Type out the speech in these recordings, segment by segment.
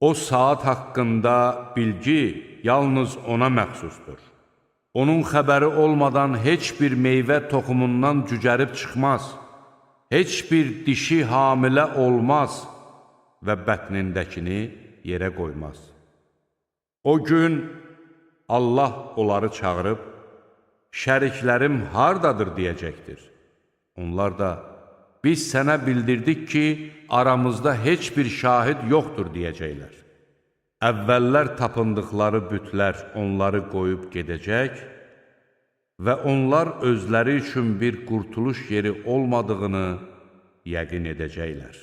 O saat haqqında bilgi yalnız ona məxsusdur. Onun xəbəri olmadan heç bir meyvə toxumundan cücərib çıxmaz, heç bir dişi hamilə olmaz və bətnindəkini yerə qoymaz. O gün Allah onları çağırıb, şəriklərim hardadır deyəcəkdir. Onlar da, biz sənə bildirdik ki, aramızda heç bir şahid yoxdur deyəcəklər. Əvvəllər tapındıqları bütlər onları qoyub gedəcək və onlar özləri üçün bir qurtuluş yeri olmadığını yəqin edəcəklər.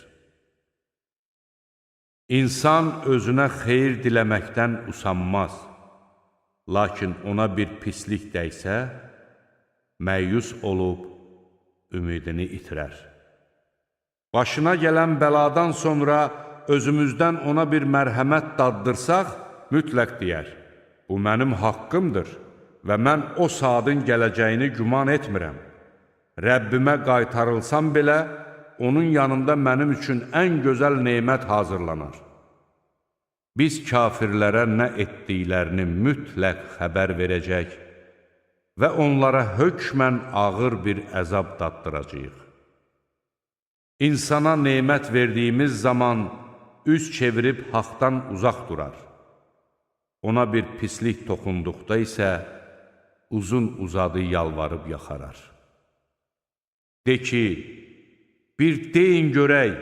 İnsan özünə xeyir diləməkdən usanmaz, lakin ona bir pislik dəysə, məyus olub ümidini itirər. Başına gələn bəladan sonra özümüzdən ona bir mərhəmət daddırsaq, mütləq deyər, bu mənim haqqımdır və mən o saatın gələcəyini güman etmirəm. Rəbbimə qaytarılsam belə, onun yanında mənim üçün ən gözəl nemət hazırlanar. Biz kafirlərə nə etdiklərini mütləq xəbər verəcək və onlara hökmən ağır bir əzab daddıracağıq. İnsana nemət verdiyimiz zaman üz çevirib haqdan uzaq durar. Ona bir pislik toxunduqda isə uzun-uzadı yalvarıb yaxarar. De ki, bir deyin görək,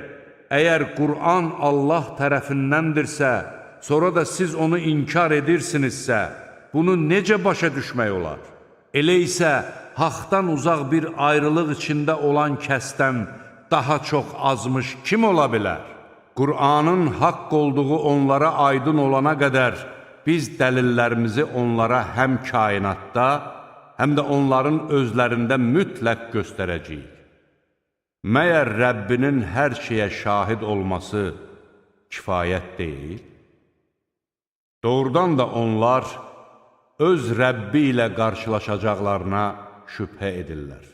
əgər Qur'an Allah tərəfindəndirsə, sonra da siz onu inkar edirsinizsə, bunu necə başa düşmək olar? Elə isə haqdan uzaq bir ayrılıq içində olan kəsdən daha çox azmış kim ola bilər? Qur'anın haqq olduğu onlara aydın olana qədər biz dəlillərimizi onlara həm kainatda, həm də onların özlərində mütləq göstərəcəyik. Məyər Rəbbinin hər şeyə şahid olması kifayət deyil? Doğrudan da onlar öz Rəbbi ilə qarşılaşacaqlarına şübhə edirlər.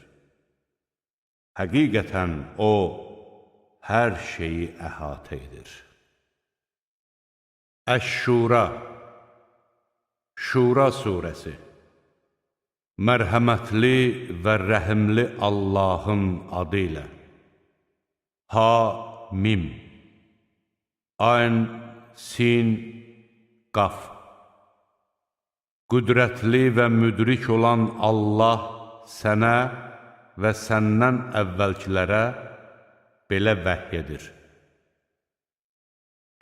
Həqiqətən O, hər şeyi əhatə edir. Əş-Şura, Şura surəsi. Mərhəmətli və rəhimli Allahın adı ilə. Ha-Mim. Ayn, Sin, Qaf. Qüdrətli və müdrik olan Allah sənə və səndən əvvəlkilərə belə vəhy edir.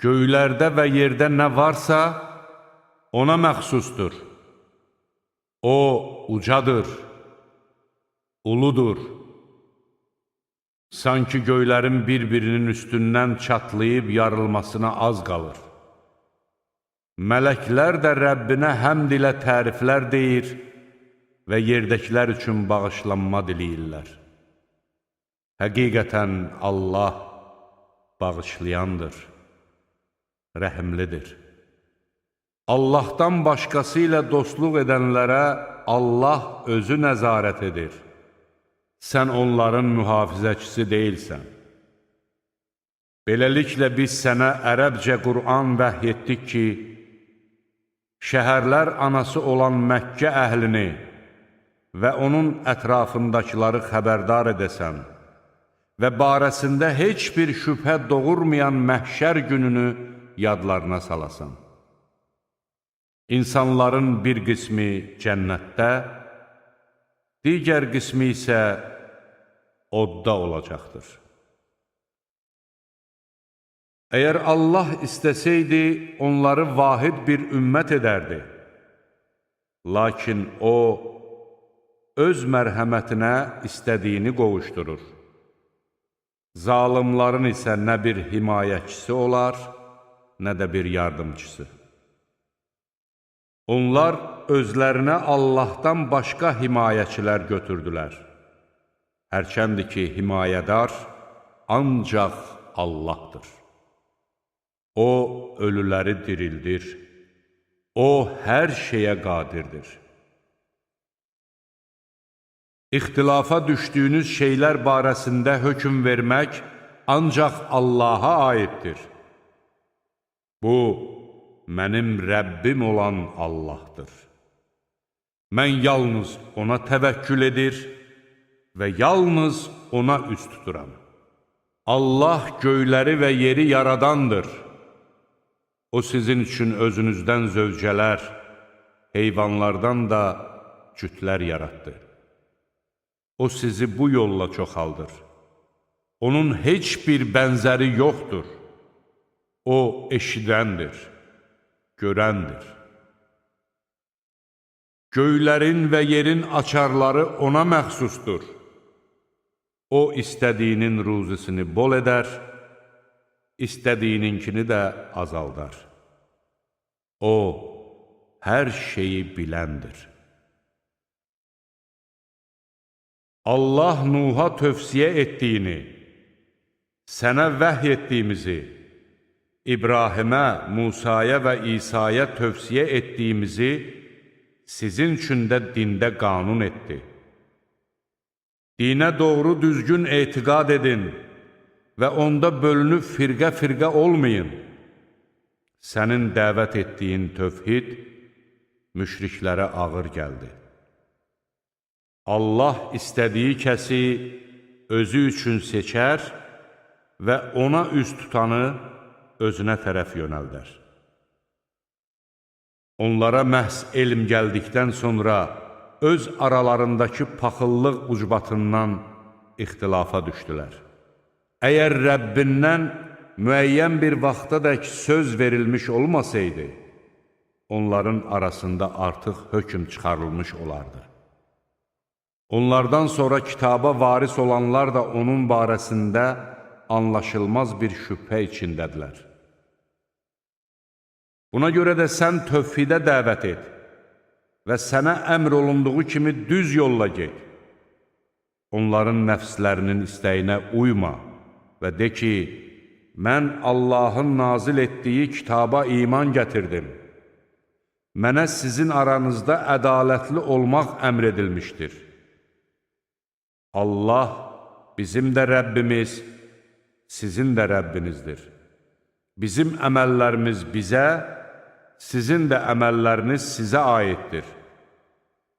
Göylərdə və yerdə nə varsa, ona məxsusdur. O, ucadır, uludur. Sanki göylərin bir-birinin üstündən çatlayıb yarılmasına az qalır. Mələklər də Rəbbinə həmd ilə təriflər deyir və yerdəkilər üçün bağışlanma diləyirlər. Həqiqətən Allah bağışlayandır, rəhimlidir. Allahdan başqası ilə dostluq edənlərə Allah özü nəzarət edir. Sən onların mühafizəçisi deyilsən. Beləliklə biz sənə ərəbcə Qur'an vəhy etdik ki, şəhərlər anası olan Məkkə əhlini və onun ətrafındakıları xəbərdar edəsən və barəsində heç bir şübhə doğurmayan məhşər gününü yadlarına salasan. İnsanların bir qismi cənnətdə, digər qismi isə odda olacaqdır. Əgər Allah istəsəydi, onları vahid bir ümmət edərdi. Lakin O, öz mərhəmətinə istədiyini qovuşdurur. Zalimların isə nə bir himayəçisi olar, nə də bir yardımcısı. Onlar özlərinə Allahdan başqa himayəçilər götürdülər. Hərçəndir ki, himayədar ancaq Allahdır. O, ölüləri dirildir. O, hər şeyə qadirdir. İxtilafa düşdüyünüz şeylər barəsində hökm vermək ancaq Allaha aiddir. Bu, mənim Rəbbim olan Allahdır. Mən yalnız ona təvəkkül edir və yalnız ona üz tuturam. Allah göyləri və yeri yaradandır. O sizin üçün özünüzdən zövcələr, heyvanlardan da cütlər yaratdı. O sizi bu yolla çoxaldır. Onun heç bir bənzəri yoxdur. O eşidəndir, görəndir. Göylərin və yerin açarları ona məxsusdur. O, istədiyinin ruzisini bol edər, istədiyininkini də azaldar. O, hər şeyi biləndir. Allah Nuh'a tövsiyə etdiyini, sənə vəhy etdiyimizi, İbrahimə, Musaya və İsa'ya tövsiyə etdiyimizi sizin üçün də dində qanun etdi. Dinə doğru düzgün etiqad edin və onda bölünüb firqə-firqə olmayın. Sənin dəvət etdiyin tövhid müşriklərə ağır gəldi. Allah istədiyi kəsi özü üçün seçər və ona üz tutanı özünə tərəf yönəldər. Onlara məhz elm gəldikdən sonra öz aralarındakı paxıllıq ucbatından ixtilafa düşdülər. Əgər Rəbbindən müəyyən bir vaxtadək söz verilmiş olmasaydı, onların arasında artıq hökm çıxarılmış olardı. Onlardan sonra kitaba varis olanlar da onun barəsində anlaşılmaz bir şübhə içindədirlər. Buna görə də sən tövhidə dəvət et və sənə əmr olunduğu kimi düz yolla get. Onların nəfslərinin istəyinə uyma və de ki, mən Allahın nazil etdiyi kitaba iman gətirdim. Mənə sizin aranızda ədalətli olmaq əmr edilmişdir. Allah bizim də Rəbbimiz, sizin də Rəbbinizdir. Bizim əməllərimiz bizə, sizin də əməlləriniz sizə aiddir.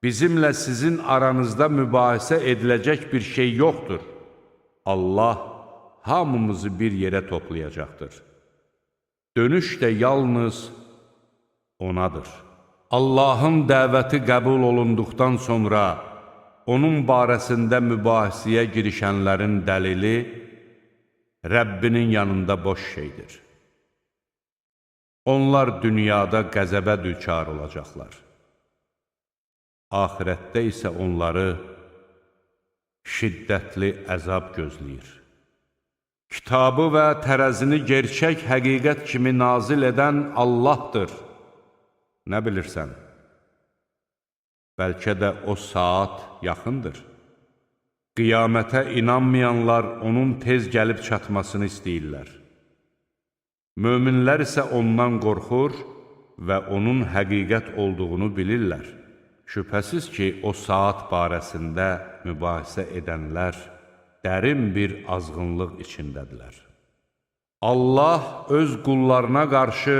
Bizimlə sizin aranızda mübahisə ediləcək bir şey yoxdur. Allah hamımızı bir yerə toplayacaqdır. Dönüş də yalnız onadır. Allahın dəvəti qəbul olunduqdan sonra onun barəsində mübahisəyə girişənlərin dəlili Rəbbinin yanında boş şeydir. Onlar dünyada qəzəbə düçar olacaqlar. Ahirətdə isə onları şiddətli əzab gözləyir. Kitabı və tərəzini gerçək həqiqət kimi nazil edən Allahdır. Nə bilirsən? Bəlkə də o saat yaxındır. Qiyamətə inanmayanlar onun tez gəlib çatmasını istəyirlər. Möminlər isə ondan qorxur və onun həqiqət olduğunu bilirlər. Şübhəsiz ki, o saat barəsində mübahisə edənlər dərin bir azğınlıq içindədirlər. Allah öz qullarına qarşı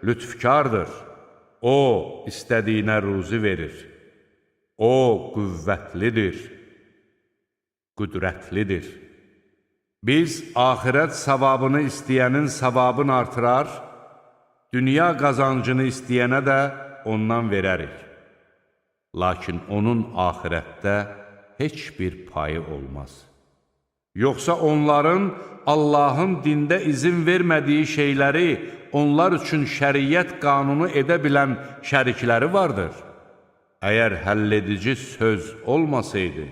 lütfkardır. O, istədiyinə ruzi verir. O, qüvvətlidir, qüdrətlidir. Biz axirət savabını istəyənin savabını artırar, dünya qazancını istəyənə də ondan verərik. Lakin onun axirətdə heç bir payı olmaz. Yoxsa onların Allahın dində izin vermədiyi şeyləri onlar üçün şəriət qanunu edə bilən şərikləri vardır. Əgər həlledici söz olmasaydı,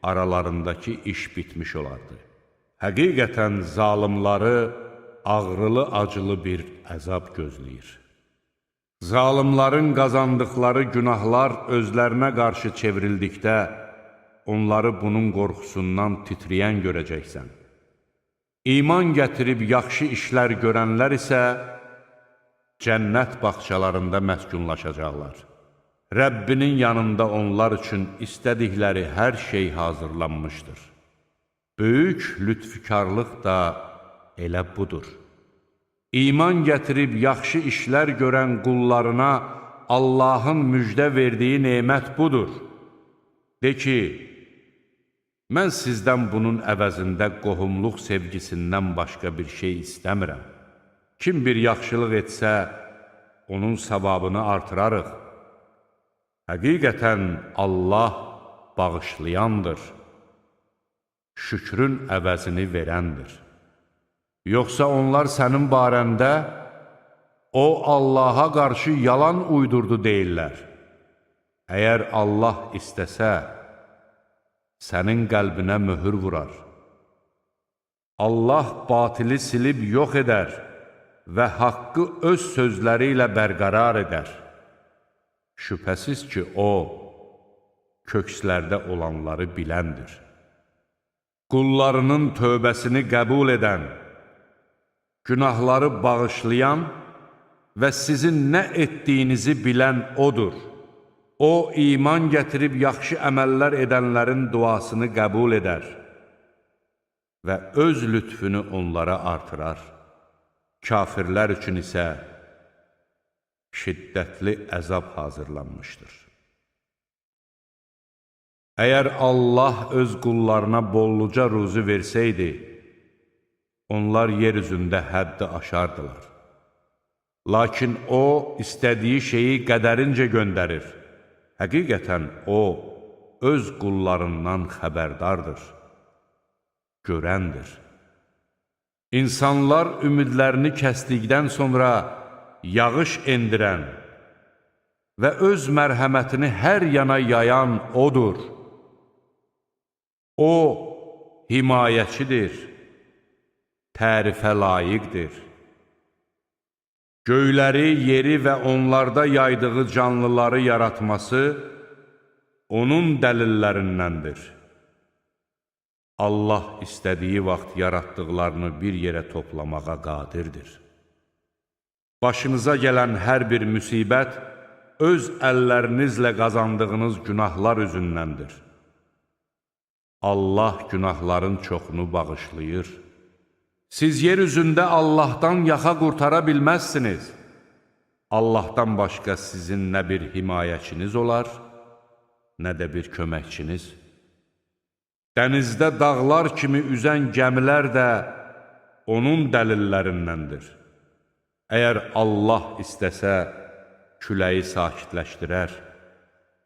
aralarındakı iş bitmiş olardı. Həqiqətən zalimları ağrılı-acılı bir əzab gözləyir. Zalimların qazandıqları günahlar özlərinə qarşı çevrildikdə, onları bunun qorxusundan titrəyən görəcəksən. İman gətirib yaxşı işlər görənlər isə cənnət bağçalarında məskunlaşacaqlar. Rəbbinin yanında onlar üçün istədikləri hər şey hazırlanmışdır. Böyük lütfükarlıq da elə budur. İman gətirib yaxşı işlər görən qullarına Allahın müjdə verdiyi nemət budur. De ki, mən sizdən bunun əvəzində qohumluq sevgisindən başqa bir şey istəmirəm. Kim bir yaxşılıq etsə, onun savabını artırarıq. Həqiqətən Allah bağışlayandır, şükrün əvəzini verəndir. Yoxsa onlar sənin barəndə, o Allaha qarşı yalan uydurdu deyirlər. Əgər Allah istəsə, sənin qəlbinə möhür vurar. Allah batili silib yox edər və haqqı öz sözləri ilə bərqərar edər. Şübhəsiz ki, o, kökslərdə olanları biləndir. Qullarının tövbəsini qəbul edən, günahları bağışlayan və sizin nə etdiyinizi bilən odur. O, iman gətirib yaxşı əməllər edənlərin duasını qəbul edər və öz lütfünü onlara artırar. Kafirlər üçün isə şiddətli əzab hazırlanmışdır. Əgər Allah öz qullarına bolluca ruzi versəydi, onlar yer üzündə həddi aşardılar. Lakin O, istədiyi şeyi qədərincə göndərir. Həqiqətən O, öz qullarından xəbərdardır, görəndir. İnsanlar ümidlərini kəsdikdən sonra yağış endirən və öz mərhəmətini hər yana yayan O'dur. O, himayəçidir, tərifə layiqdir. Göyləri, yeri və onlarda yaydığı canlıları yaratması onun dəlillərindəndir. Allah istədiyi vaxt yaratdıqlarını bir yerə toplamağa qadirdir. Başınıza gələn hər bir müsibət öz əllərinizlə qazandığınız günahlar üzündəndir. Allah günahların çoxunu bağışlayır. Siz yer üzündə Allahdan yaxa qurtara bilməzsiniz. Allahdan başqa sizin nə bir himayəçiniz olar, nə də bir köməkçiniz. Dənizdə dağlar kimi üzən gəmilər də onun dəlillərindəndir. Əgər Allah istəsə, küləyi sakitləşdirər.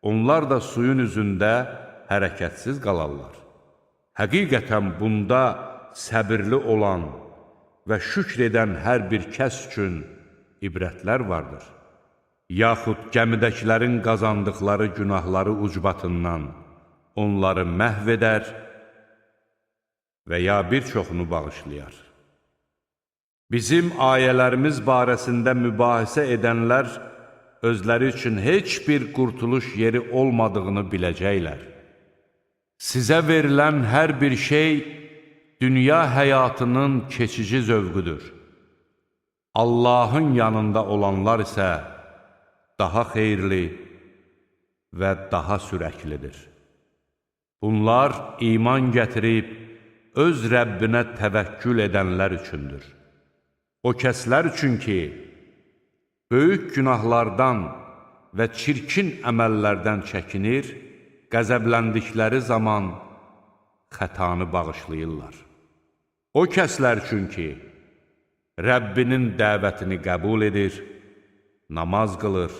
Onlar da suyun üzündə hərəkətsiz qalarlar. Həqiqətən bunda səbirli olan və şükr edən hər bir kəs üçün ibrətlər vardır. Yaxud gəmidəkilərin qazandıqları günahları ucbatından onları məhv edər və ya bir çoxunu bağışlayar. Bizim ayələrimiz barəsində mübahisə edənlər özləri üçün heç bir qurtuluş yeri olmadığını biləcəklər. Sizə verilən hər bir şey dünya həyatının keçici zövqüdür. Allahın yanında olanlar isə daha xeyirli və daha sürəklidir. Bunlar iman gətirib, öz Rəbbinə təvəkkül edənlər üçündür. O kəslər üçün ki, böyük günahlardan və çirkin əməllərdən çəkinir, qəzəbləndikləri zaman xətanı bağışlayırlar. O kəslər üçün ki, Rəbbinin dəvətini qəbul edir, namaz qılır,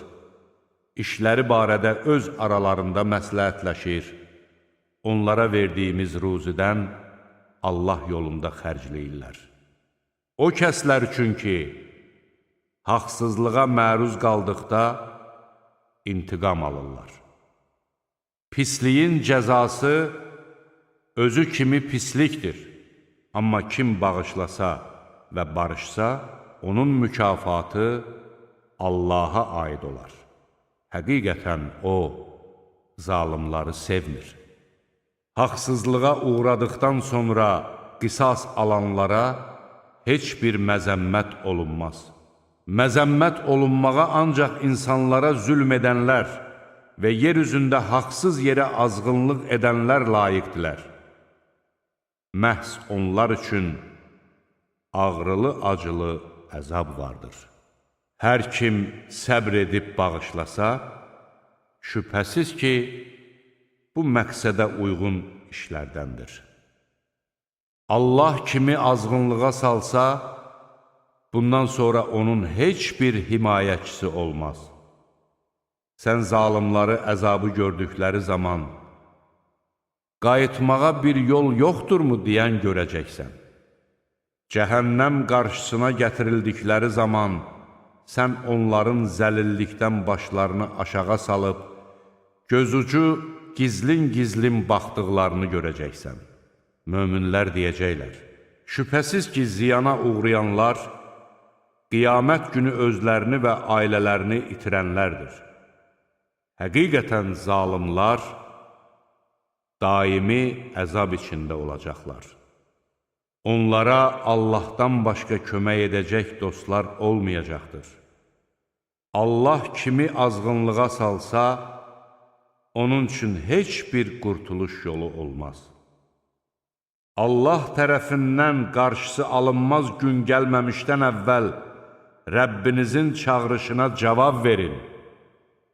işləri barədə öz aralarında məsləhətləşir, onlara verdiyimiz ruzidən Allah yolunda xərcləyirlər. O kəslər üçün ki, haqsızlığa məruz qaldıqda intiqam alırlar. Pisliyin cəzası özü kimi pislikdir. Amma kim bağışlasa və barışsa, onun mükafatı Allaha aid olar. Həqiqətən O, zalimları sevmir. Haqsızlığa uğradıqdan sonra qisas alanlara heç bir məzəmmət olunmaz. Məzəmmət olunmağa ancaq insanlara zülm edənlər və yer üzündə haqsız yerə azğınlıq edənlər layiqdilər. Məhz onlar üçün ağrılı-acılı əzab vardır. Hər kim səbr edib bağışlasa, şübhəsiz ki, bu məqsədə uyğun işlərdəndir. Allah kimi azğınlığa salsa, bundan sonra onun heç bir himayəçisi olmaz. Sən zalimları əzabı gördükləri zaman, qayıtmağa bir yol yoxdurmu deyən görəcəksən. Cəhənnəm qarşısına gətirildikləri zaman, sən onların zəlillikdən başlarını aşağı salıb, gözucu gizlin-gizlin baxdıqlarını görəcəksən. Möminlər deyəcəklər, şübhəsiz ki, ziyana uğrayanlar, qiyamət günü özlərini və ailələrini itirənlərdir. Həqiqətən zalimlar daimi əzab içində olacaqlar. Onlara Allahdan başqa kömək edəcək dostlar olmayacaqdır. Allah kimi azğınlığa salsa, onun üçün heç bir qurtuluş yolu olmaz. Allah tərəfindən qarşısı alınmaz gün gəlməmişdən əvvəl Rəbbinizin çağırışına cavab verin.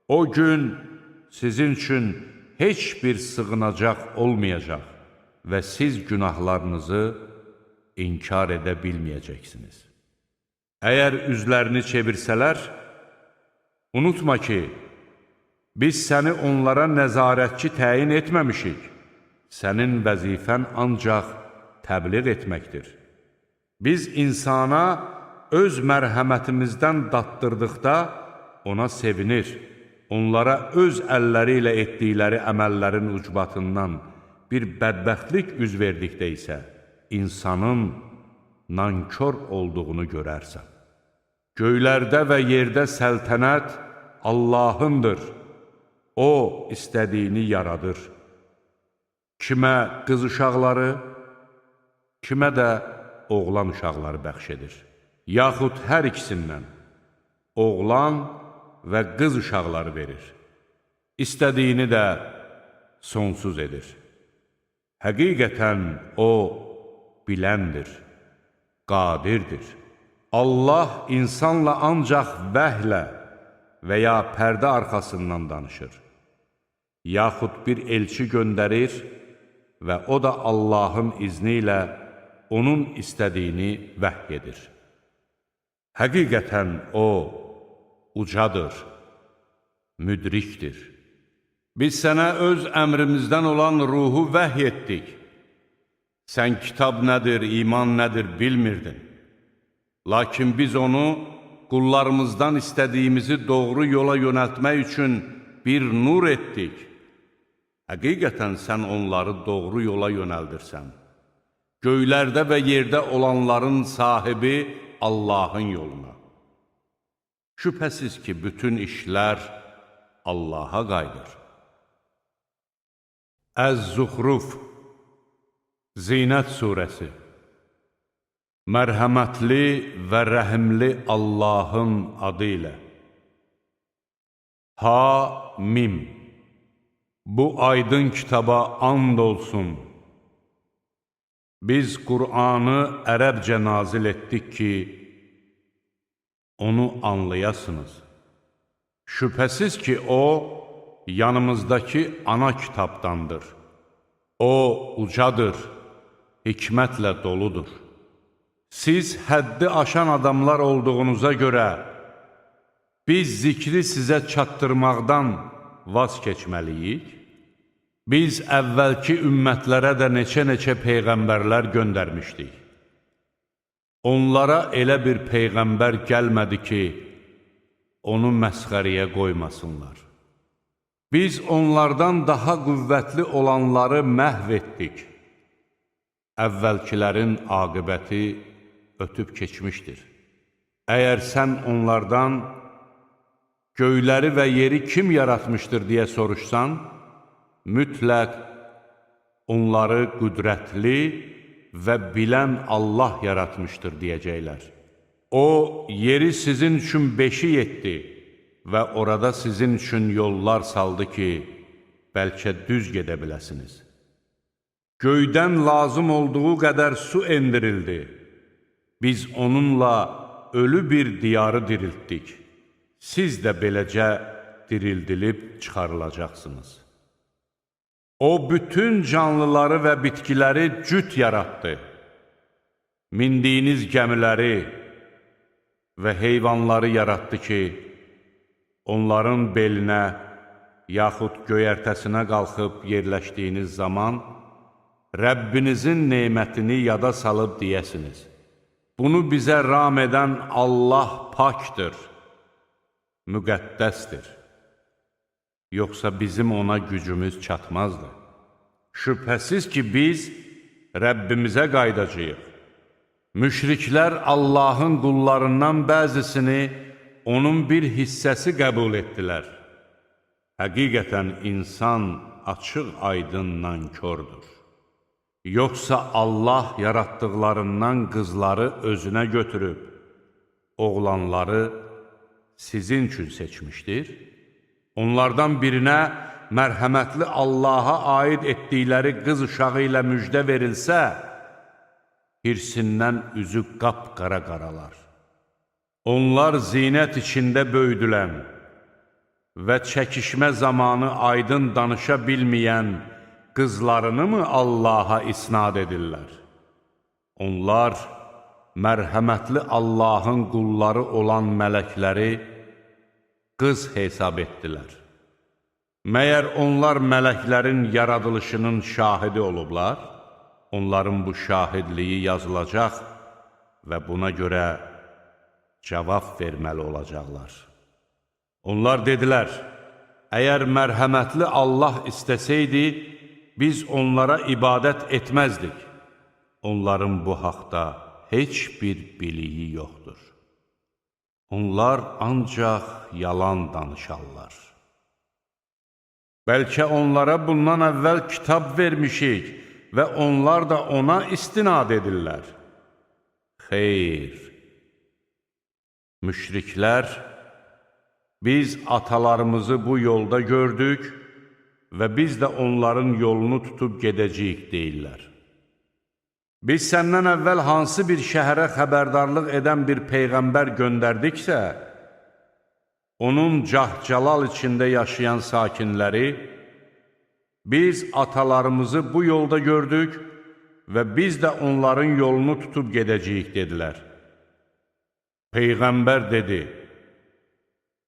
O gün sizin üçün heç bir sığınacaq olmayacaq və siz günahlarınızı inkar edə bilməyəcəksiniz. Əgər üzlərini çevirsələr, unutma ki, biz səni onlara nəzarətçi təyin etməmişik. Sənin vəzifən ancaq təbliğ etməkdir. Biz insana öz mərhəmətimizdən daddırdıqda ona sevinir. Onlara öz əlləri ilə etdikləri əməllərin ucbatından bir bədbəxtlik üz verdikdə isə insanın nankor olduğunu görərsən. Göylərdə və yerdə səltənət Allahındır. O istədiyini yaradır. Kimə qız uşaqları, kimə də oğlan uşaqları bəxş edir. Yaxud hər ikisindən oğlan və qız uşaqları verir. İstədiyini də sonsuz edir. Həqiqətən O biləndir, qadirdir. Allah insanla ancaq vəhlə və ya pərdə arxasından danışır. Yaxud bir elçi göndərir və o da Allahın izni ilə onun istədiyini vəhy edir. Həqiqətən O ucadır, müdrikdir. Biz sənə öz əmrimizdən olan ruhu vəhy etdik. Sən kitab nədir, iman nədir bilmirdin. Lakin biz onu qullarımızdan istədiyimizi doğru yola yönəltmək üçün bir nur etdik. Həqiqətən sən onları doğru yola yönəldirsən. Göylərdə və yerdə olanların sahibi Allahın yoluna. Şübhəsiz ki, bütün işlər Allaha qayıdır. Əz-Zuxruf Zinət Suresi Mərhəmətli və rəhimli Allahın adı ilə Ha-Mim Bu aydın kitaba and olsun. Biz Qur'anı ərəbcə nazil etdik ki, onu anlayasınız. Şübhəsiz ki, o, yanımızdakı ana kitabdandır. O, ucadır, hikmətlə doludur. Siz həddi aşan adamlar olduğunuza görə, biz zikri sizə çatdırmaqdan vaz keçməliyik. Biz əvvəlki ümmətlərə də neçə-neçə peyğəmbərlər göndərmişdik. Onlara elə bir peyğəmbər gəlmədi ki, onu məsxəriyə qoymasınlar. Biz onlardan daha qüvvətli olanları məhv etdik. Əvvəlkilərin aqibəti ötüb keçmişdir. Əgər sən onlardan göyləri və yeri kim yaratmışdır deyə soruşsan, mütləq onları qüdrətli və bilən Allah yaratmışdır deyəcəklər. O, yeri sizin üçün beşik etdi və orada sizin üçün yollar saldı ki, bəlkə düz gedə biləsiniz. Göydən lazım olduğu qədər su endirildi. Biz onunla ölü bir diyarı diriltdik. Siz də beləcə dirildilib çıxarılacaqsınız. O, bütün canlıları və bitkiləri cüt yaratdı. Mindiyiniz gəmiləri və heyvanları yaratdı ki, onların belinə yaxud göyərtəsinə qalxıb yerləşdiyiniz zaman Rəbbinizin nemətini yada salıb deyəsiniz. Bunu bizə ram edən Allah pakdır, müqəddəsdir. Yoxsa bizim ona gücümüz çatmazdı. Şübhəsiz ki, biz Rəbbimizə qaydacağıq. Müşriklər Allahın qullarından bəzisini onun bir hissəsi qəbul etdilər. Həqiqətən insan açıq aydın nankördür. Yoxsa Allah yaratdıqlarından qızları özünə götürüb, oğlanları sizin üçün seçmişdir. Onlardan birinə mərhəmətli Allaha aid etdikləri qız uşağı ilə müjdə verilsə, hirsindən üzü qapqara qaralar. Onlar zinət içində böyüdülən və çəkişmə zamanı aydın danışa bilməyən qızlarını mı Allaha isnad edirlər? Onlar mərhəmətli Allahın qulları olan mələkləri qız hesab etdilər. Məyər onlar mələklərin yaradılışının şahidi olublar? Onların bu şahidliyi yazılacaq və buna görə cavab verməli olacaqlar. Onlar dedilər, əgər mərhəmətli Allah istəsəydi, biz onlara ibadət etməzdik. Onların bu haqda heç bir biliyi yoxdur. Onlar ancaq yalan danışarlar. Bəlkə onlara bundan əvvəl kitab vermişik və onlar da ona istinad edirlər. Xeyr! Müşriklər, biz atalarımızı bu yolda gördük və biz də onların yolunu tutub gedəcəyik deyirlər. Biz səndən əvvəl hansı bir şəhərə xəbərdarlıq edən bir peyğəmbər göndərdiksə, onun cah-calal içində yaşayan sakinləri, biz atalarımızı bu yolda gördük və biz də onların yolunu tutub gedəcəyik dedilər. Peyğəmbər dedi,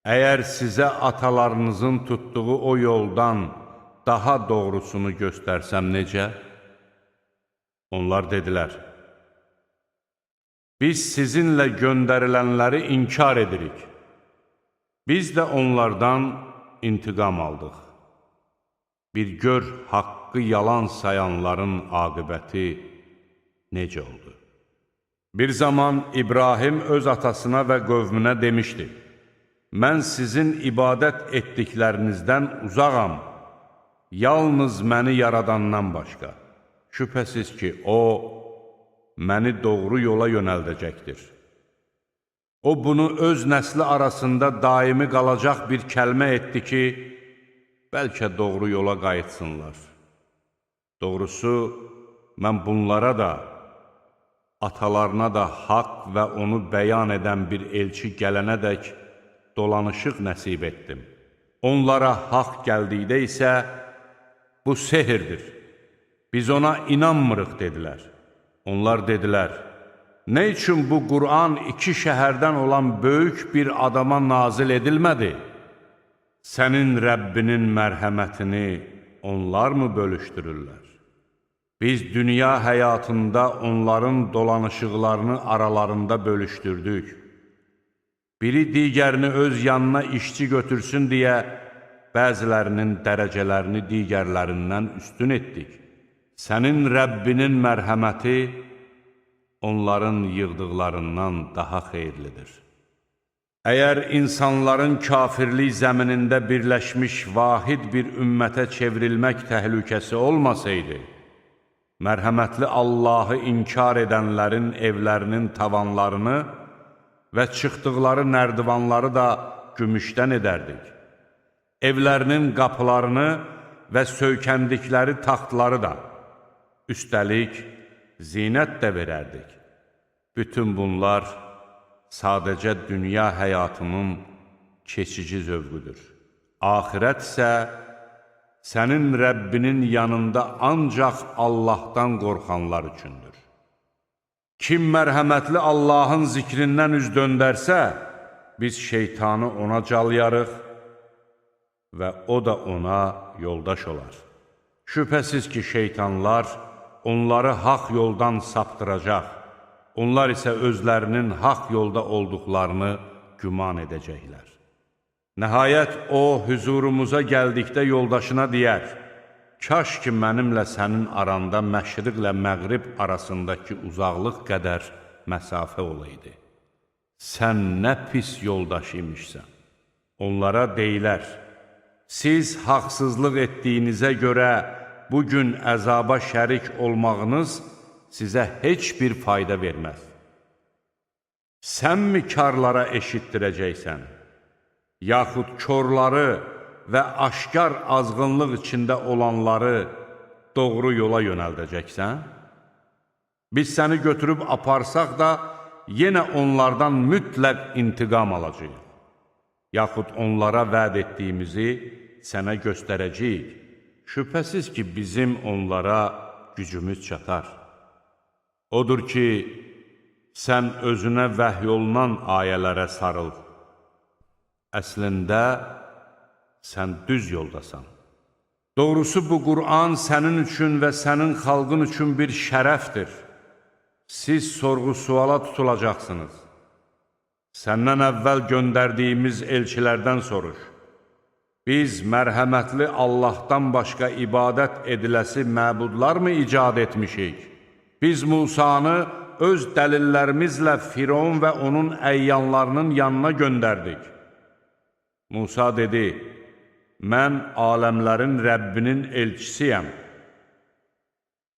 əgər sizə atalarınızın tutduğu o yoldan daha doğrusunu göstərsəm necə? Onlar dedilər, biz sizinlə göndərilənləri inkar edirik. Biz də onlardan intiqam aldıq. Bir gör haqqı yalan sayanların aqibəti necə oldu? Bir zaman İbrahim öz atasına və qövmünə demişdi, mən sizin ibadət etdiklərinizdən uzağam, yalnız məni yaradandan başqa. Şübhəsiz ki, o, məni doğru yola yönəldəcəkdir. O, bunu öz nəsli arasında daimi qalacaq bir kəlmə etdi ki, bəlkə doğru yola qayıtsınlar. Doğrusu, mən bunlara da, atalarına da haqq və onu bəyan edən bir elçi gələnədək dolanışıq nəsib etdim. Onlara haqq gəldikdə isə, bu sehirdir. Biz ona inanmırıq, dedilər. Onlar dedilər, nə üçün bu Qur'an iki şəhərdən olan böyük bir adama nazil edilmədi? Sənin Rəbbinin mərhəmətini onlar mı bölüşdürürlər? Biz dünya həyatında onların dolanışıqlarını aralarında bölüşdürdük. Biri digərini öz yanına işçi götürsün deyə bəzilərinin dərəcələrini digərlərindən üstün etdik. Sənin Rəbbinin mərhəməti onların yığdıqlarından daha xeyirlidir. Əgər insanların kafirlik zəminində birləşmiş vahid bir ümmətə çevrilmək təhlükəsi olmasaydı, mərhəmətli Allahı inkar edənlərin evlərinin tavanlarını və çıxdıqları nərdivanları da gümüşdən edərdik. Evlərinin qapılarını və söykəndikləri taxtları da, üstəlik, zinət də verərdik. Bütün bunlar sadəcə dünya həyatının keçici zövqüdür. Axirət isə sənin Rəbbinin yanında ancaq Allahdan qorxanlar üçündür. Kim mərhəmətli Allahın zikrindən üz döndərsə, biz şeytanı ona calyarıq və o da ona yoldaş olar. Şübhəsiz ki, şeytanlar onları haqq yoldan saptıracaq, onlar isə özlərinin haqq yolda olduqlarını güman edəcəklər. Nəhayət, o, hüzurumuza gəldikdə yoldaşına deyər, kaş ki, mənimlə sənin aranda məşriqlə məğrib arasındakı uzaqlıq qədər məsafə olaydı. Sən nə pis yoldaş imişsən. Onlara deyilər, siz haqsızlıq etdiyinizə görə bugün əzaba şərik olmağınız sizə heç bir fayda verməz. Sən mi karlara eşitdirəcəksən, yaxud körları və aşkar azğınlıq içində olanları doğru yola yönəldəcəksən? Biz səni götürüb aparsaq da, yenə onlardan mütləq intiqam alacağıq. Yaxud onlara vəd etdiyimizi sənə göstərəcəyik. Şübhəsiz ki, bizim onlara gücümüz çatar. Odur ki, sən özünə vəhy olunan ayələrə sarıl. Əslində, sən düz yoldasan. Doğrusu, bu Qur'an sənin üçün və sənin xalqın üçün bir şərəfdir. Siz sorğu-suala tutulacaqsınız. Səndən əvvəl göndərdiyimiz elçilərdən soruş. Biz mərhəmətli Allahdan başqa ibadət ediləsi məbudlar mı icad etmişik? Biz Musanı öz dəlillərimizlə Firon və onun əyyanlarının yanına göndərdik. Musa dedi, mən aləmlərin Rəbbinin elçisiyəm.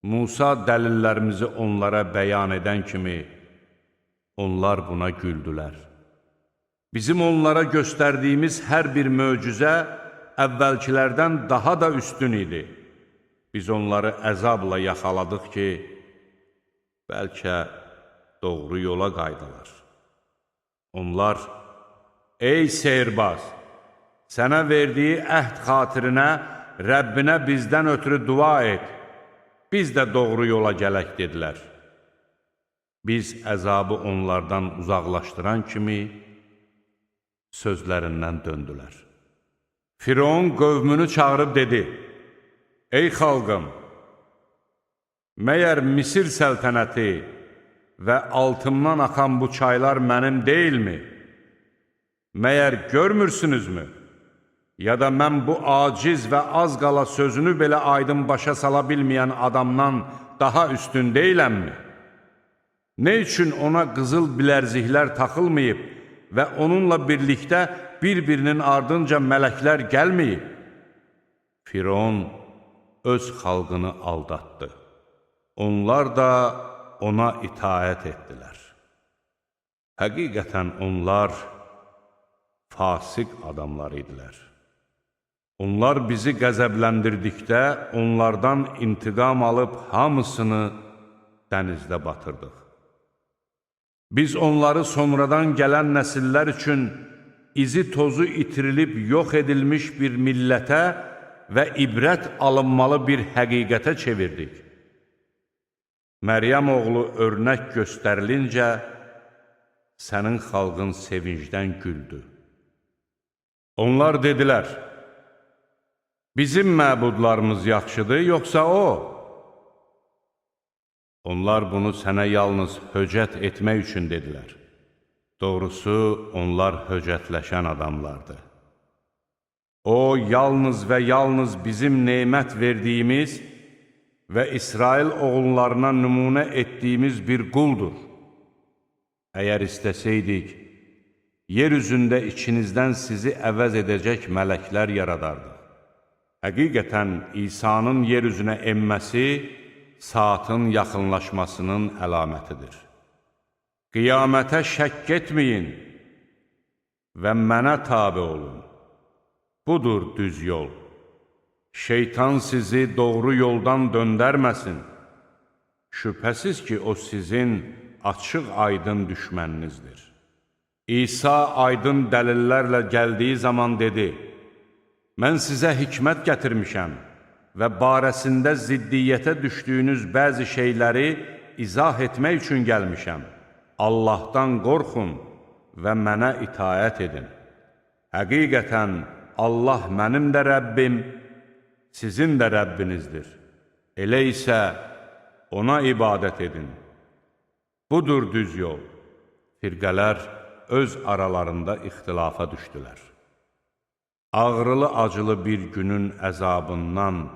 Musa dəlillərimizi onlara bəyan edən kimi, onlar buna güldülər. Bizim onlara göstərdiyimiz hər bir möcüzə əvvəlkilərdən daha da üstün idi. Biz onları əzabla yaxaladıq ki, bəlkə doğru yola qaydılar. Onlar, ey seyirbaz, sənə verdiyi əhd xatirinə Rəbbinə bizdən ötürü dua et, biz də doğru yola gələk, dedilər. Biz əzabı onlardan uzaqlaşdıran kimi sözlərindən döndülər. Firon qövmünü çağırıb dedi, ey xalqım, məyər Misir səltənəti və altımdan axan bu çaylar mənim deyilmi? Məyər görmürsünüzmü? Ya da mən bu aciz və az qala sözünü belə aydın başa sala bilməyən adamdan daha üstün deyiləmmi? Nə üçün ona qızıl bilərziklər taxılmayıb və onunla birlikdə bir-birinin ardınca mələklər gəlməyib? Firon öz xalqını aldatdı. Onlar da ona itaət etdilər. Həqiqətən onlar fasik adamlar idilər. Onlar bizi qəzəbləndirdikdə onlardan intiqam alıb hamısını dənizdə batırdıq. Biz onları sonradan gələn nəsillər üçün izi tozu itirilib yox edilmiş bir millətə və ibrət alınmalı bir həqiqətə çevirdik. Məryəm oğlu örnək göstərilincə, sənin xalqın sevincdən güldü. Onlar dedilər, bizim məbudlarımız yaxşıdır, yoxsa o? Onlar bunu sənə yalnız höcət etmək üçün dedilər. Doğrusu, onlar höcətləşən adamlardır. O, yalnız və yalnız bizim nemət verdiyimiz və İsrail oğullarına nümunə etdiyimiz bir quldur. Əgər istəsəydik, yer üzündə içinizdən sizi əvəz edəcək mələklər yaradardıq. Həqiqətən, İsa'nın yer üzünə enməsi, saatın yaxınlaşmasının əlamətidir. Qiyamətə şəkk etməyin və mənə tabe olun. Budur düz yol. Şeytan sizi doğru yoldan döndərməsin. Şübhəsiz ki, o sizin açıq aydın düşməninizdir. İsa aydın dəlillərlə gəldiyi zaman dedi, mən sizə hikmət gətirmişəm və barəsində ziddiyyətə düşdüyünüz bəzi şeyləri izah etmək üçün gəlmişəm. Allahdan qorxun və mənə itaət edin. Həqiqətən Allah mənim də Rəbbim, sizin də Rəbbinizdir. Elə isə ona ibadət edin. Budur düz yol. Firqələr öz aralarında ixtilafa düşdülər. Ağrılı-acılı bir günün əzabından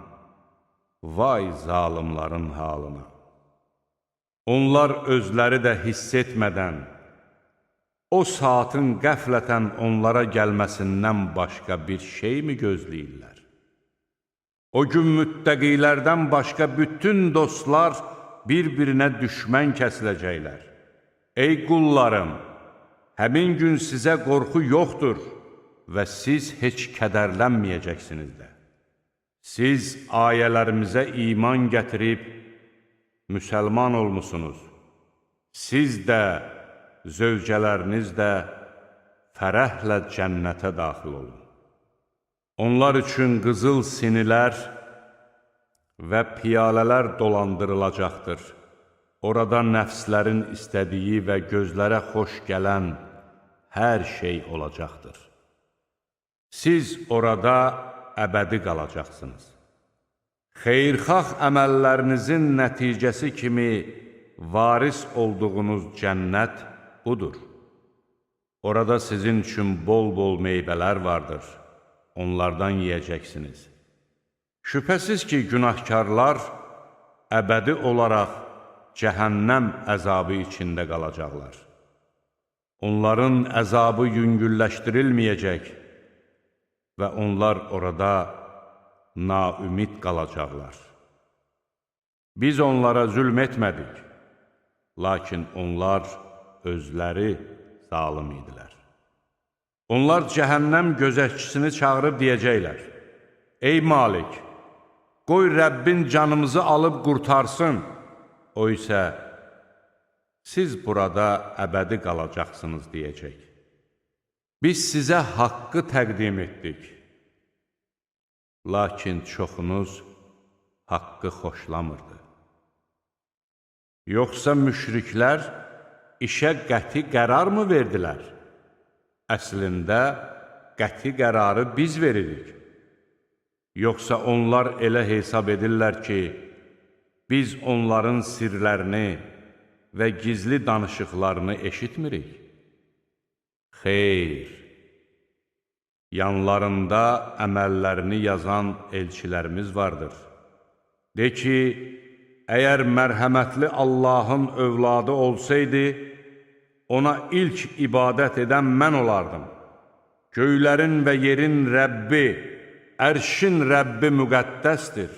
vay zalimların halına. Onlar özləri də hiss etmədən, o saatın qəflətən onlara gəlməsindən başqa bir şey mi gözləyirlər? O gün müttəqilərdən başqa bütün dostlar bir-birinə düşmən kəsiləcəklər. Ey qullarım, həmin gün sizə qorxu yoxdur və siz heç kədərlənməyəcəksiniz də. Siz ayələrimizə iman gətirib, müsəlman olmusunuz. Siz də, zövcələriniz də fərəhlə cənnətə daxil olun. Onlar üçün qızıl sinilər və piyalələr dolandırılacaqdır. Orada nəfslərin istədiyi və gözlərə xoş gələn hər şey olacaqdır. Siz orada əbədi qalacaqsınız. Xeyirxah əməllərinizin nəticəsi kimi varis olduğunuz cənnət budur. Orada sizin üçün bol-bol meyvələr vardır. Onlardan yeyəcəksiniz. Şübhəsiz ki, günahkarlar əbədi olaraq cəhənnəm əzabı içində qalacaqlar. Onların əzabı yüngülləşdirilməyəcək və onlar orada naümid qalacaqlar. Biz onlara zülm etmədik, lakin onlar özləri zalim idilər. Onlar cəhənnəm gözətçisini çağırıb deyəcəklər, ey Malik, qoy Rəbbin canımızı alıb qurtarsın. O isə, siz burada əbədi qalacaqsınız deyəcək. Biz sizə haqqı təqdim etdik, lakin çoxunuz haqqı xoşlamırdı. Yoxsa müşriklər işə qəti qərar mı verdilər? Əslində, qəti qərarı biz veririk. Yoxsa onlar elə hesab edirlər ki, biz onların sirlərini və gizli danışıqlarını eşitmirik? Xeyr, yanlarında əməllərini yazan elçilərimiz vardır. De ki, əgər mərhəmətli Allahın övladı olsaydı, ona ilk ibadət edən mən olardım. Göylərin və yerin Rəbbi, ərşin Rəbbi müqəddəsdir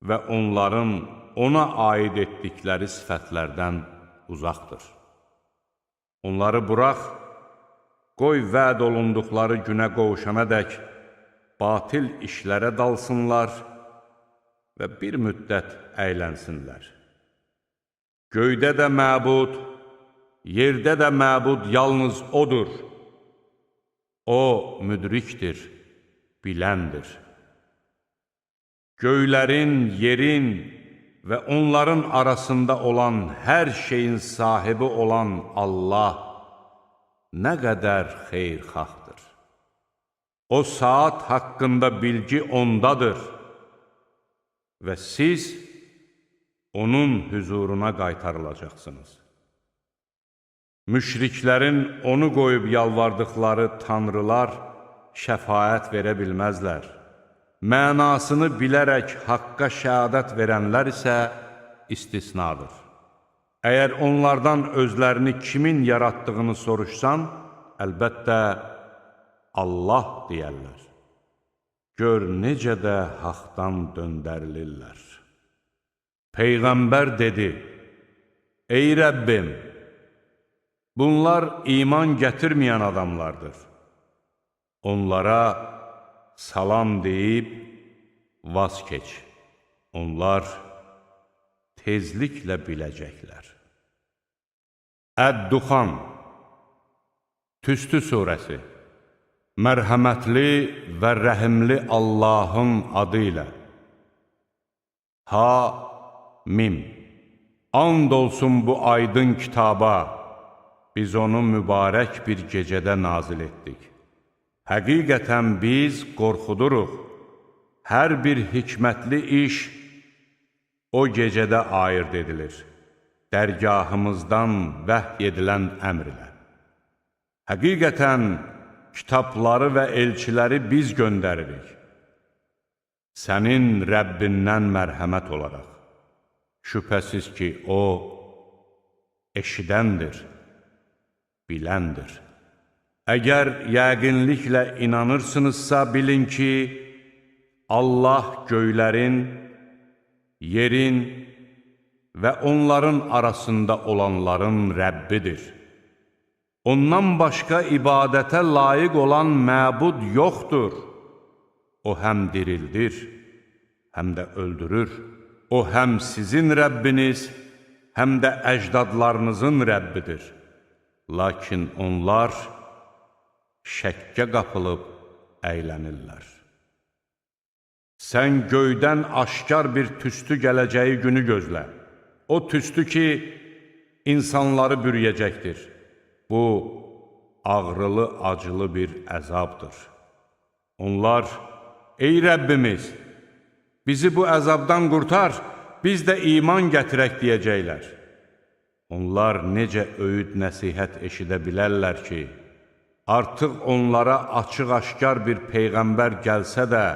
və onların ona aid etdikləri sifətlərdən uzaqdır. Onları burax, qoy vəd olunduqları günə qovuşana dək batil işlərə dalsınlar və bir müddət əylənsinlər. Göydə də məbud, yerdə də məbud yalnız odur. O müdrikdir, biləndir. Göylərin, yerin və onların arasında olan hər şeyin sahibi olan Allah nə qədər xeyirxahdır. O saat haqqında bilgi ondadır və siz onun hüzuruna qaytarılacaqsınız. Müşriklərin onu qoyub yalvardıqları tanrılar şəfaət verə bilməzlər. Mənasını bilərək haqqa şəhadət verənlər isə istisnadır. Əgər onlardan özlərini kimin yaratdığını soruşsan, əlbəttə Allah deyərlər. Gör necə də haqdan döndərilirlər. Peyğəmbər dedi, ey Rəbbim, bunlar iman gətirməyən adamlardır. Onlara salam deyib, vaz keç. Onlar tezliklə biləcəklər. Əd-Duxan Tüstü surəsi. Mərhəmətli və rəhimli Allahın adı ilə. Ha-mim. And olsun bu aydın kitaba, biz onu mübarək bir gecədə nazil etdik. Həqiqətən biz qorxuduruq. Hər bir hikmətli iş o gecədə ayırd edilir. Dərgahımızdan vəhy edilən əmr ilə. Həqiqətən kitabları və elçiləri biz göndəririk. Sənin Rəbbindən mərhəmət olaraq. Şübhəsiz ki, O eşidəndir, biləndir. Əgər yəqinliklə inanırsınızsa, bilin ki, Allah göylərin, yerin və onların arasında olanların Rəbbidir. Ondan başqa ibadətə layiq olan məbud yoxdur. O həm dirildir, həm də öldürür. O həm sizin Rəbbiniz, həm də əcdadlarınızın Rəbbidir. Lakin onlar şəkkə qapılıb əylənirlər. Sən göydən aşkar bir tüstü gələcəyi günü gözlə. O tüstü ki, insanları bürüyəcəkdir. Bu, ağrılı, acılı bir əzabdır. Onlar, ey Rəbbimiz, bizi bu əzabdan qurtar, biz də iman gətirək deyəcəklər. Onlar necə öyüd nəsihət eşidə bilərlər ki, artıq onlara açıq-aşkar bir peyğəmbər gəlsə də,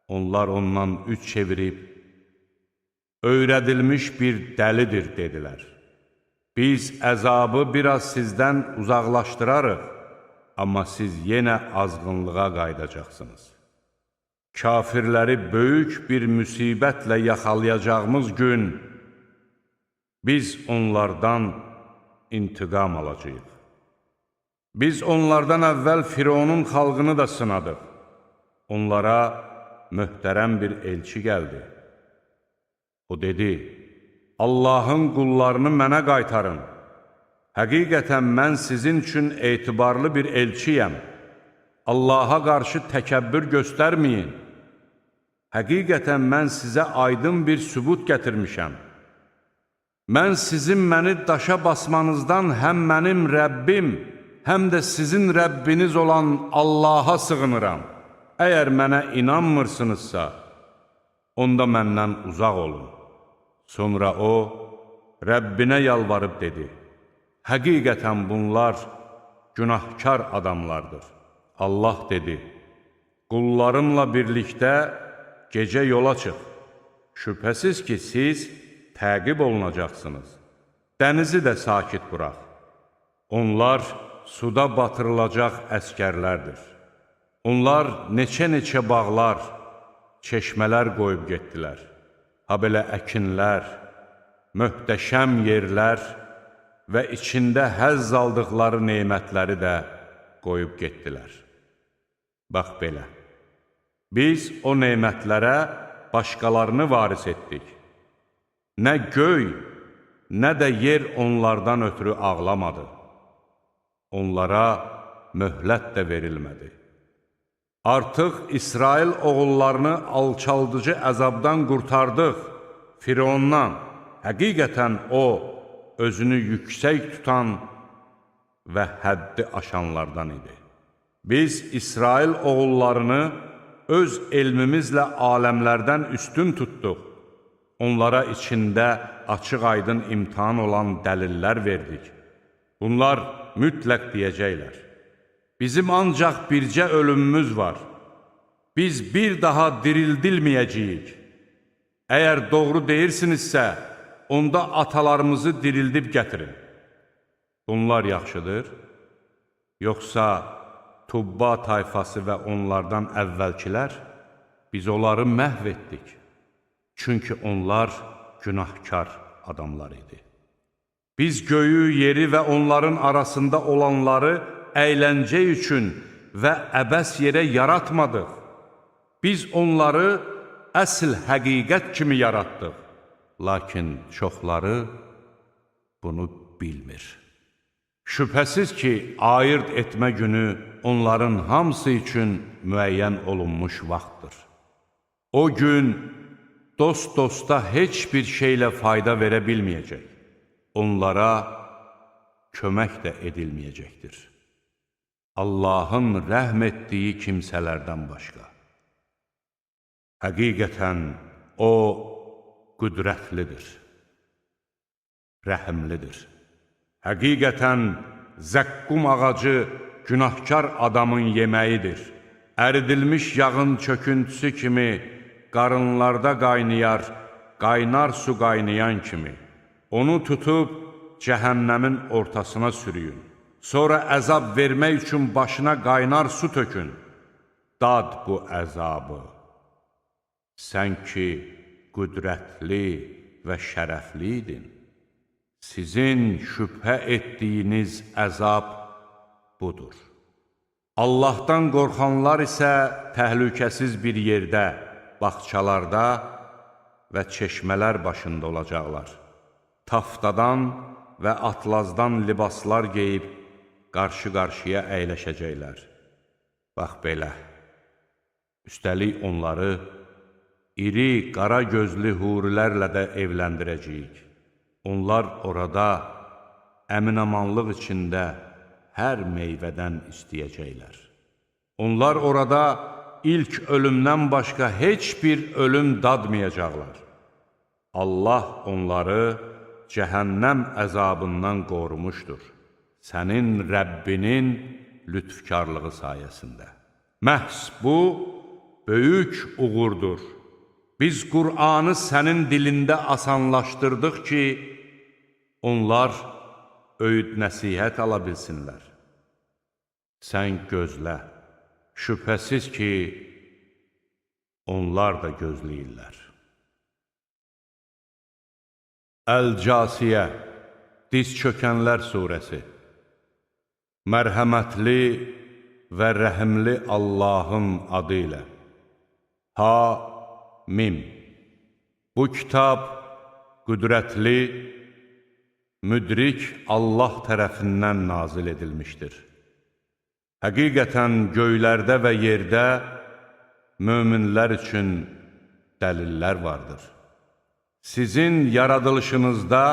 onlar ondan üç çevirib, öyrədilmiş bir dəlidir, dedilər. Biz əzabı biraz sizdən uzaqlaşdırarıq, amma siz yenə azğınlığa qaydacaqsınız. Kafirləri böyük bir müsibətlə yaxalayacağımız gün, biz onlardan intiqam alacağıq. Biz onlardan əvvəl Fironun xalqını da sınadıq. Onlara möhtərəm bir elçi gəldi. O dedi, Allahın qullarını mənə qaytarın. Həqiqətən mən sizin üçün etibarlı bir elçiyəm. Allaha qarşı təkəbbür göstərməyin. Həqiqətən mən sizə aydın bir sübut gətirmişəm. Mən sizin məni daşa basmanızdan həm mənim Rəbbim, həm də sizin Rəbbiniz olan Allaha sığınıram. Əgər mənə inanmırsınızsa, onda məndən uzaq olun. Sonra o, Rəbbinə yalvarıb dedi, həqiqətən bunlar günahkar adamlardır. Allah dedi, qullarımla birlikdə gecə yola çıx. Şübhəsiz ki, siz təqib olunacaqsınız. Dənizi də sakit burax. Onlar suda batırılacaq əskərlərdir. Onlar neçə-neçə bağlar, çeşmələr qoyub getdilər. Ha belə əkinlər, möhtəşəm yerlər və içində həzz aldıqları neymətləri də qoyub getdilər. Bax belə, biz o neymətlərə başqalarını varis etdik. Nə göy, nə də yer onlardan ötürü ağlamadı. Onlara möhlət də verilmədi. Artıq İsrail oğullarını alçaldıcı əzabdan qurtardıq, Firondan. Həqiqətən o, özünü yüksək tutan və həddi aşanlardan idi. Biz İsrail oğullarını öz elmimizlə aləmlərdən üstün tutduq. Onlara içində açıq-aydın imtihan olan dəlillər verdik. Bunlar mütləq deyəcəklər. Bizim ancaq bircə ölümümüz var. Biz bir daha dirildilməyəcəyik. Əgər doğru deyirsinizsə, onda atalarımızı dirildib gətirin. Bunlar yaxşıdır. Yoxsa Tubba tayfası və onlardan əvvəlkilər, biz onları məhv etdik. Çünki onlar günahkar adamlar idi. Biz göyü, yeri və onların arasında olanları əyləncə üçün və əbəs yerə yaratmadıq. Biz onları əsl həqiqət kimi yaratdıq. Lakin çoxları bunu bilmir. Şübhəsiz ki, ayırt etmə günü onların hamısı üçün müəyyən olunmuş vaxtdır. O gün dost-dosta heç bir şeylə fayda verə bilməyəcək. Onlara kömək də edilməyəcəkdir. Allahın rəhm etdiyi kimsələrdən başqa. Həqiqətən O qüdrətlidir, rəhimlidir. Həqiqətən zəqqum ağacı günahkar adamın yeməyidir. Əridilmiş yağın çöküntüsü kimi qarınlarda qaynayar, qaynar su qaynayan kimi. Onu tutub cəhənnəmin ortasına sürüyün. Sonra əzab vermək üçün başına qaynar su tökün. Dad bu əzabı. Sən ki, qüdrətli və şərəfliydin. Sizin şübhə etdiyiniz əzab budur. Allahdan qorxanlar isə təhlükəsiz bir yerdə, bağçalarda və çeşmələr başında olacaqlar. Taftadan və atlazdan libaslar geyib, qarşı-qarşıya əyləşəcəklər. Bax belə. Üstəlik onları iri, qara gözlü hurilərlə də evləndirəcəyik. Onlar orada əminamanlıq içində hər meyvədən istəyəcəklər. Onlar orada ilk ölümdən başqa heç bir ölüm dadmayacaqlar. Allah onları cəhənnəm əzabından qorumuşdur. Sənin Rəbbinin lütfkarlığı sayəsində. Məhz bu, böyük uğurdur. Biz Qur'anı sənin dilində asanlaşdırdıq ki, onlar öyüd nəsihət ala bilsinlər. Sən gözlə, şübhəsiz ki, onlar da gözləyirlər. Əl-Casiyə, Diz çökənlər surəsi. Mərhəmətli və rəhimli Allahın adı ilə. Ha-Mim. Bu kitab qüdrətli, müdrik Allah tərəfindən nazil edilmişdir. Həqiqətən göylərdə və yerdə möminlər üçün dəlillər vardır. Sizin yaradılışınızda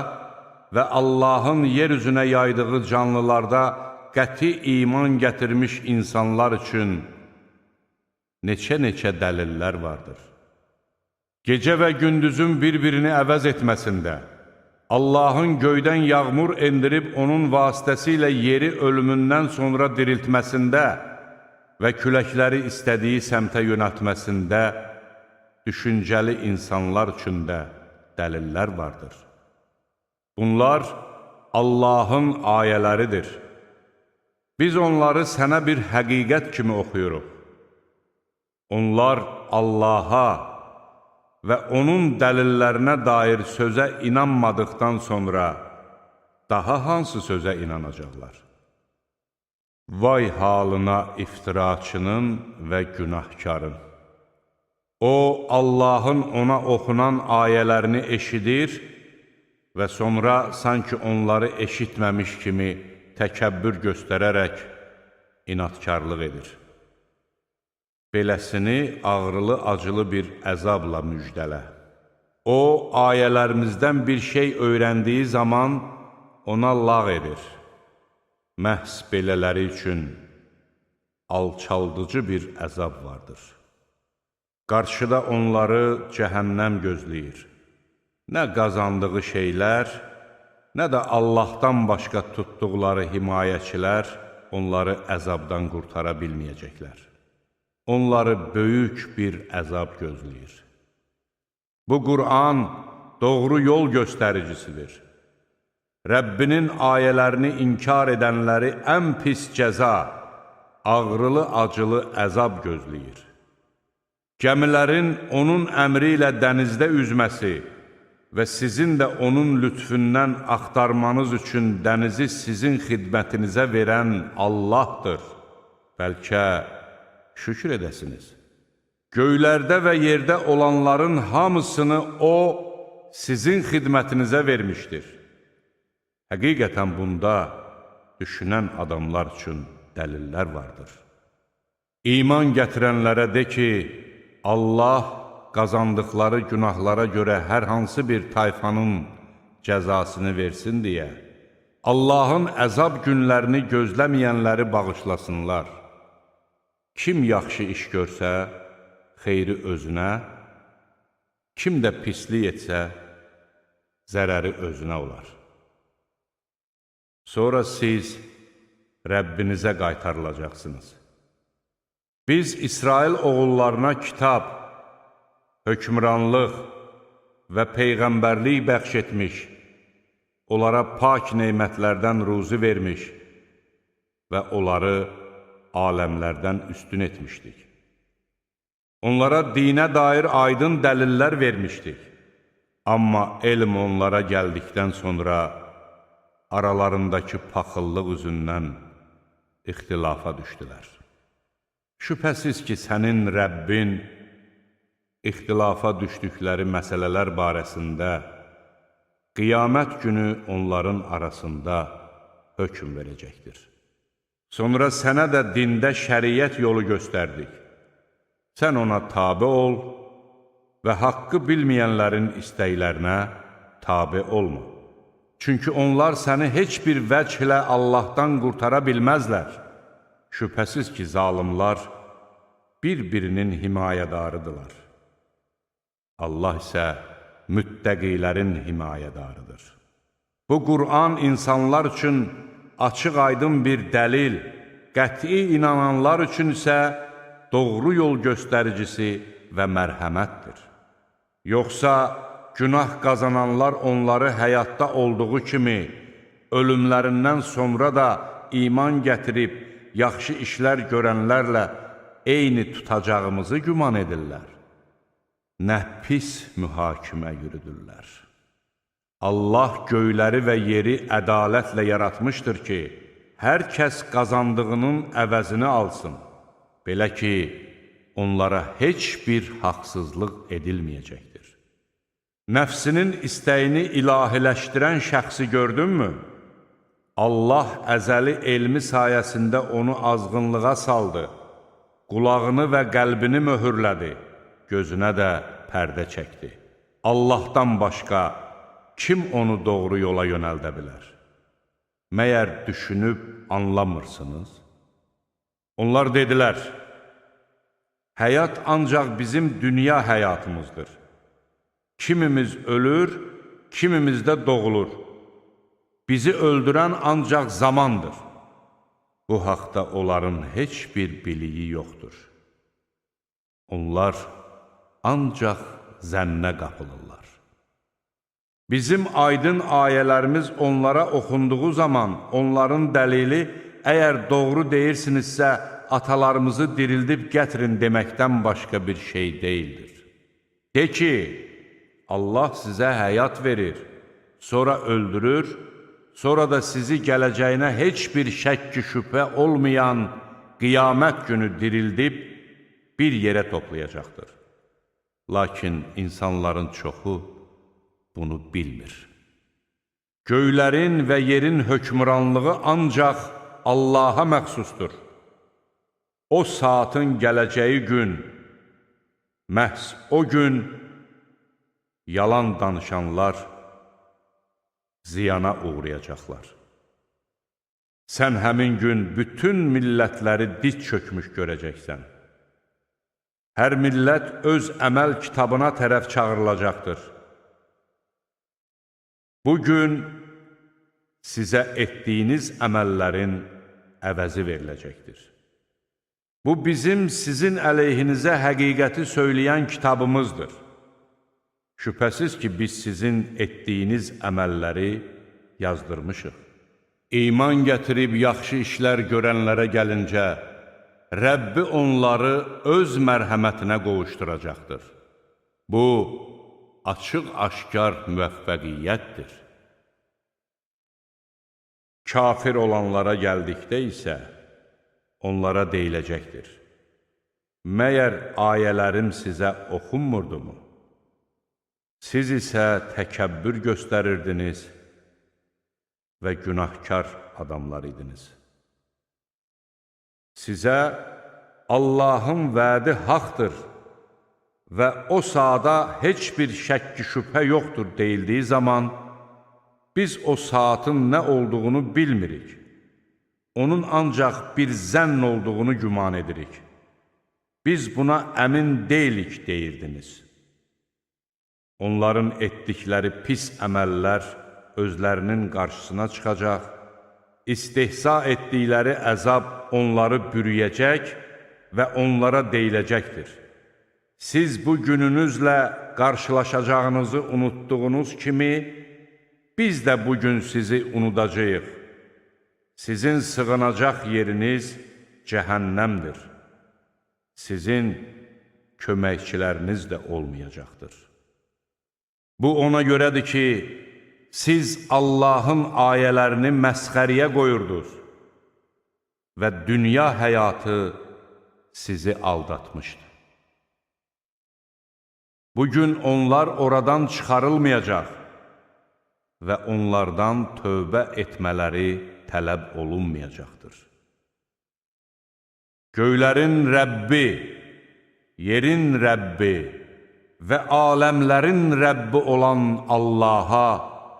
və Allahın yer üzünə yaydığı canlılarda qəti iman gətirmiş insanlar üçün neçə-neçə dəlillər vardır. Gecə və gündüzün bir-birini əvəz etməsində, Allahın göydən yağmur endirib onun vasitəsilə yeri ölümündən sonra diriltməsində və küləkləri istədiyi səmtə yönəltməsində düşüncəli insanlar üçün də dəlillər vardır. Bunlar Allahın ayələridir. Biz onları sənə bir həqiqət kimi oxuyuruq. Onlar Allaha və onun dəlillərinə dair sözə inanmadıqdan sonra daha hansı sözə inanacaqlar? Vay halına iftiraçının və günahkarın! O, Allahın ona oxunan ayələrini eşidir və sonra sanki onları eşitməmiş kimi təkəbbür göstərərək inatkarlıq edir. Beləsini ağrılı-acılı bir əzabla müjdələ. O, ayələrimizdən bir şey öyrəndiyi zaman ona lağ edir. Məhz belələri üçün alçaldıcı bir əzab vardır. Qarşıda onları cəhənnəm gözləyir. Nə qazandığı şeylər, nə də Allahdan başqa tutduqları himayəçilər onları əzabdan qurtara bilməyəcəklər. Onları böyük bir əzab gözləyir. Bu Qur'an doğru yol göstəricisidir. Rəbbinin ayələrini inkar edənləri ən pis cəza, ağrılı-acılı əzab gözləyir. Gəmilərin onun əmri ilə dənizdə üzməsi və sizin də onun lütfündən axtarmanız üçün dənizi sizin xidmətinizə verən Allahdır. Bəlkə şükür edəsiniz. Göylərdə və yerdə olanların hamısını O, sizin xidmətinizə vermişdir. Həqiqətən bunda düşünən adamlar üçün dəlillər vardır. İman gətirənlərə de ki, Allah qazandıqları günahlara görə hər hansı bir tayfanın cəzasını versin deyə, Allahın əzab günlərini gözləməyənləri bağışlasınlar. Kim yaxşı iş görsə, xeyri özünə, kim də pislik etsə, zərəri özünə olar. Sonra siz Rəbbinizə qaytarılacaqsınız. Biz İsrail oğullarına kitab, hökmranlıq və peyğəmbərlik bəxş etmiş, onlara pak neymətlərdən ruzi vermiş və onları aləmlərdən üstün etmişdik. Onlara dinə dair aydın dəlillər vermişdik. Amma elm onlara gəldikdən sonra aralarındakı paxıllıq üzündən ixtilafa düşdülər. Şübhəsiz ki, sənin Rəbbin ixtilafa düşdükləri məsələlər barəsində qiyamət günü onların arasında hökm verəcəkdir. Sonra sənə də dində şəriət yolu göstərdik. Sən ona tabe ol və haqqı bilməyənlərin istəklərinə tabe olma. Çünki onlar səni heç bir vəclə Allahdan qurtara bilməzlər. Şübhəsiz ki, zalimlar bir-birinin himayədarıdırlar. Allah isə müttəqilərin himayədarıdır. Bu Qur'an insanlar üçün açıq-aydın bir dəlil, qəti inananlar üçün isə doğru yol göstəricisi və mərhəmətdir. Yoxsa günah qazananlar onları həyatda olduğu kimi, ölümlərindən sonra da iman gətirib, yaxşı işlər görənlərlə eyni tutacağımızı güman edirlər. Nə pis mühakimə yürüdürlər. Allah göyləri və yeri ədalətlə yaratmışdır ki, hər kəs qazandığının əvəzini alsın. Belə ki, onlara heç bir haqsızlıq edilməyəcəkdir. Nəfsinin istəyini ilahiləşdirən şəxsi gördünmü? Allah əzəli elmi sayəsində onu azğınlığa saldı, qulağını və qəlbini möhürlədi, gözünə də pərdə çəkdi. Allahdan başqa kim onu doğru yola yönəldə bilər? Məyər düşünüb anlamırsınız? Onlar dedilər, həyat ancaq bizim dünya həyatımızdır. Kimimiz ölür, kimimiz də doğulur. Bizi öldürən ancaq zamandır. Bu haqda onların heç bir biliyi yoxdur. Onlar ancaq zənnə qapılırlar. Bizim aydın ayələrimiz onlara oxunduğu zaman onların dəlili, əgər doğru deyirsinizsə, atalarımızı dirildib gətirin deməkdən başqa bir şey deyildir. De ki, Allah sizə həyat verir, sonra öldürür, sonra da sizi gələcəyinə heç bir şəkki şübhə olmayan qiyamət günü dirildib bir yerə toplayacaqdır. Lakin insanların çoxu bunu bilmir. Göylərin və yerin hökmranlığı ancaq Allaha məxsusdur. O saatın gələcəyi gün, məhz o gün yalan danışanlar ziyana uğrayacaqlar. Sən həmin gün bütün millətləri diz çökmüş görəcəksən. Hər millət öz əməl kitabına tərəf çağırılacaqdır. Bugün sizə etdiyiniz əməllərin əvəzi veriləcəkdir. Bu bizim sizin əleyhinizə həqiqəti söyləyən kitabımızdır. Şübhəsiz ki, biz sizin etdiyiniz əməlləri yazdırmışıq. İman gətirib yaxşı işlər görənlərə gəlincə, Rəbbi onları öz mərhəmətinə qovuşturacaqdır. Bu, açıq-aşkar müvəffəqiyyətdir. Kafir olanlara gəldikdə isə, onlara deyiləcəkdir. Məyər ayələrim sizə oxunmurdumu? Siz isə təkəbbür göstərirdiniz və günahkar adamlar idiniz. Sizə Allahın vədi haqdır və o saata heç bir şəkki şübhə yoxdur deyildiyi zaman, biz o saatın nə olduğunu bilmirik. Onun ancaq bir zənn olduğunu güman edirik. Biz buna əmin deyilik deyirdiniz. Onların etdikləri pis əməllər özlərinin qarşısına çıxacaq, istehza etdikləri əzab onları bürüyəcək və onlara deyiləcəkdir. Siz bu gününüzlə qarşılaşacağınızı unutduğunuz kimi, biz də bugün sizi unudacağıq. Sizin sığınacaq yeriniz cəhənnəmdir. Sizin köməkçiləriniz də olmayacaqdır. Bu ona görədir ki, siz Allahın ayələrini məsxəriyə qoyurdunuz və dünya həyatı sizi aldatmışdı. Bugün onlar oradan çıxarılmayacaq və onlardan tövbə etmələri tələb olunmayacaqdır. Göylərin Rəbbi, yerin Rəbbi və aləmlərin Rəbbi olan Allaha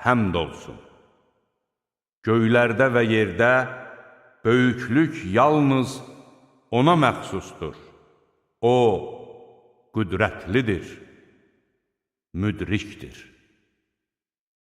həmd olsun. Göylərdə və yerdə böyüklük yalnız ona məxsusdur. O, qüdrətlidir, müdrikdir.